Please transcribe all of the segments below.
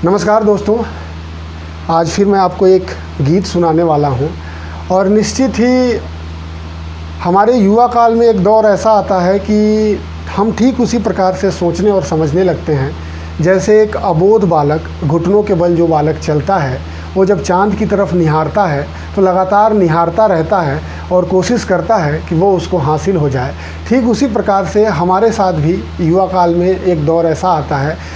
नमस्कार दोस्तों, आज फिर मैं आपको एक गीत सुनाने वाला हूँ। और निश्चित ही हमारे युवा काल में एक दौर ऐसा आता है कि हम ठीक उसी प्रकार से सोचने और समझने लगते हैं जैसे एक अबोध बालक घुटनों के बल जो बालक चलता है, वो जब चाँद की तरफ निहारता है तो लगातार निहारता रहता है और कोशिश करता है कि वो उसको हासिल हो जाए। ठीक उसी प्रकार से हमारे साथ भी युवा काल में एक दौर ऐसा आता है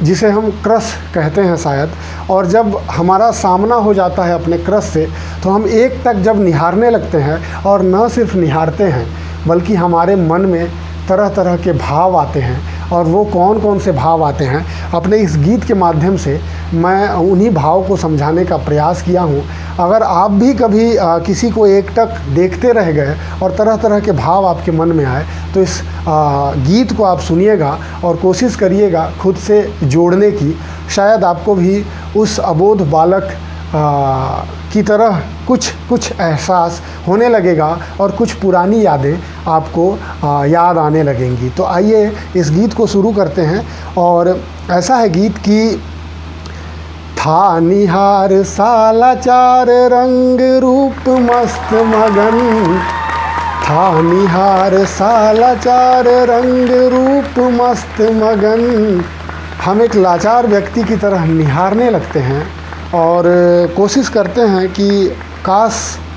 जिसे हम क्रश कहते हैं शायद। और जब हमारा सामना हो जाता है अपने क्रश से, तो हम एक टक जब निहारने लगते हैं और न सिर्फ निहारते हैं बल्कि हमारे मन में तरह तरह के भाव आते हैं। और वो कौन कौन से भाव आते हैं, अपने इस गीत के माध्यम से मैं उन्हीं भाव को समझाने का प्रयास किया हूँ। अगर आप भी कभी किसी को एकटक देखते रह गए और तरह तरह के भाव आपके मन में आए, तो इस गीत को आप सुनिएगा और कोशिश करिएगा खुद से जोड़ने की। शायद आपको भी उस अबोध बालक की तरह कुछ एहसास होने लगेगा और कुछ पुरानी यादें आपको याद आने लगेंगी। तो आइए इस गीत को शुरू करते हैं। और ऐसा है गीत कि था निहार सालाचार रंग रूप मस्त मगन, था निहार सालाचार रंग रूप मस्त मगन। हम एक लाचार व्यक्ति की तरह निहारने लगते हैं और कोशिश करते हैं कि काश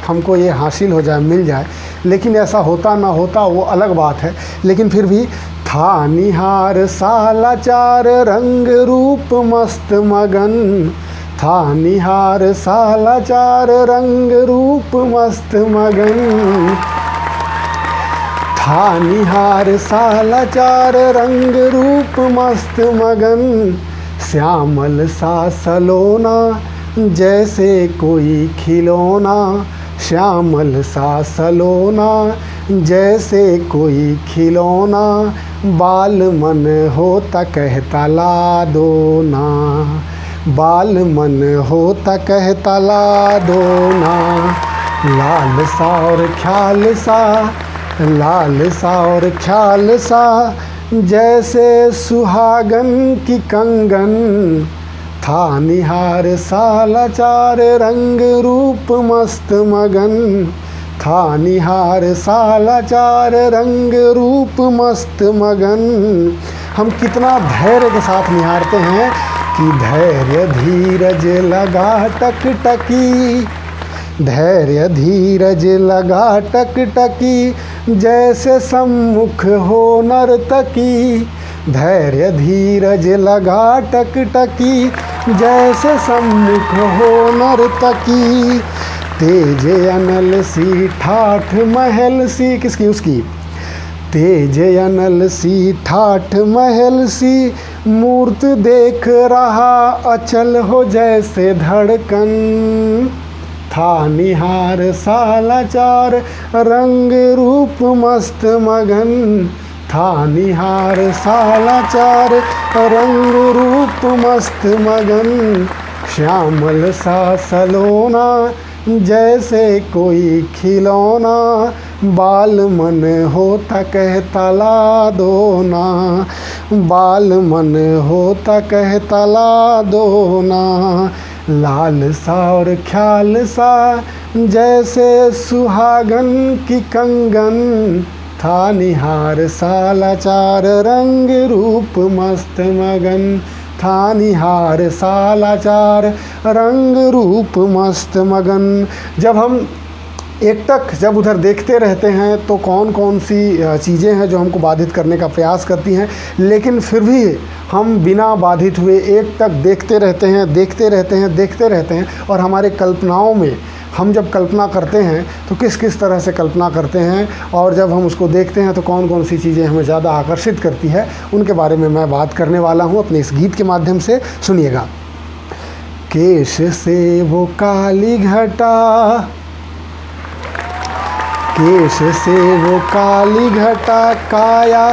हमको ये हासिल हो जाए, मिल जाए। लेकिन ऐसा होता ना होता वो अलग बात है। लेकिन फिर भी था निहार सालाचार रंग रूप मस्त मगन, था निहार सालाचार रंग रूप मस्त मगन, था निहार सालाचार रंग रूप मस्त मगन। श्यामल सा सलोना जैसे कोई खिलौना, श्यामल सा सलोना जैसे कोई खिलौना। बाल मन होता कहता ला दो ना, बाल मन होता कहता ला दो ना। लाल सा और ख्याल सा, लाल सा और ख्याल सा जैसे सुहागन की कंगन, था निहार सालाचार रंग रूप मस्त मगन, था निहार सालाचार रंग रूप मस्त मगन। हम कितना धैर्य के साथ निहारते हैं कि धैर्य धीरज लगा टकटकी, धैर्य धीरज लगा टकटकी जैसे सम्मुख हो नर्तकी, धैर्य धीरज लगा टकटकी जैसे सम्मुख हो नर्तकी। तेज अनल सी ठाठ महल सी, किसकी उसकी, तेज अनल सी ठाठ महल सी मूर्त देख रहा अचल हो जैसे धड़कन, था निहार सालाचार रंग रूप मस्त मगन, था निहार सालाचार रंग रूप मस्त मगन। श्यामल सा सलोना जैसे कोई खिलौना, बाल मन होता कहता ला दो ना, बाल मन होता कहता ला दो ना। लाल सा और ख्याल सा जैसे सुहागन की कंगन, था निहार सालाचार रंग रूप मस्त मगन, था निहार सालाचार रंग रूप मस्त मगन। जब हम एकटक जब उधर देखते रहते हैं तो कौन कौन सी चीज़ें हैं जो हमको बाधित करने का प्रयास करती हैं, लेकिन फिर भी हम बिना बाधित हुए एकटक देखते रहते हैं, देखते रहते हैं, देखते रहते हैं। और हमारे कल्पनाओं में हम जब कल्पना करते हैं तो किस किस तरह से कल्पना करते हैं, और जब हम उसको देखते हैं तो कौन कौन सी चीज़ें हमें ज़्यादा आकर्षित करती है, उनके बारे में मैं बात करने वाला हूँ अपने इस गीत के माध्यम से। सुनिएगा। केश से वो काली घटा, केश से वो काली घटा काया,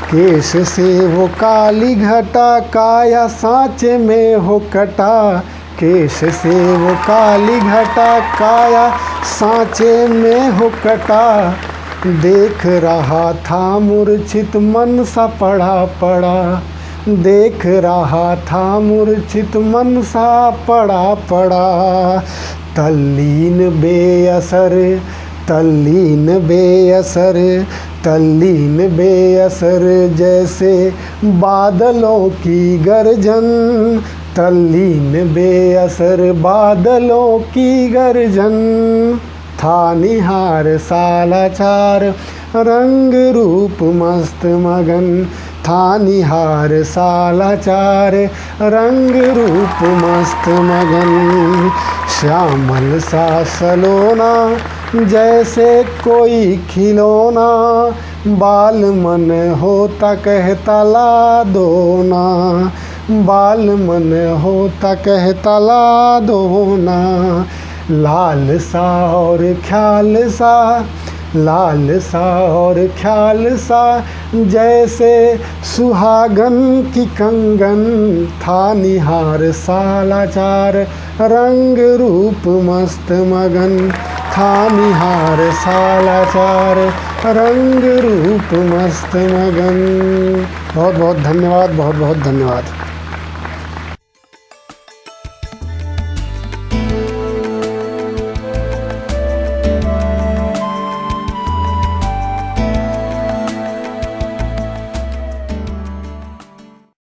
केश से वो काली घटा काया सांचे में हो कटा, केश से वो काली घटा काया सांचे में हो कटा। देख रहा था मूर्छित मन सा पड़ा पड़ा, देख रहा था मूर्छित मन सा पड़ा पड़ा। तल्लीन बेअसर तल्लीन बेअसर तल्लीन बेअसर जैसे बादलों की गर्जन। तल्लीन बेअसर बादलों की गर्जन। था निहार सालाचार रंग रूप मस्त मगन। था निहार सालाचार रंग रूप मस्त मगन। श्यामल सा सलोना जैसे कोई खिलौना। बाल मन होता कहता ला दो ना। बाल मन होता कहता ला दो ना। लाल सा और ख्याल सा लाल सा और ख्याल सा जैसे सुहागन की कंगन। था निहार सालाचार रंग रूप मस्त मगन। था निहार सालाचार रंग रूप मस्त मगन। बहुत बहुत धन्यवाद, बहुत बहुत धन्यवाद।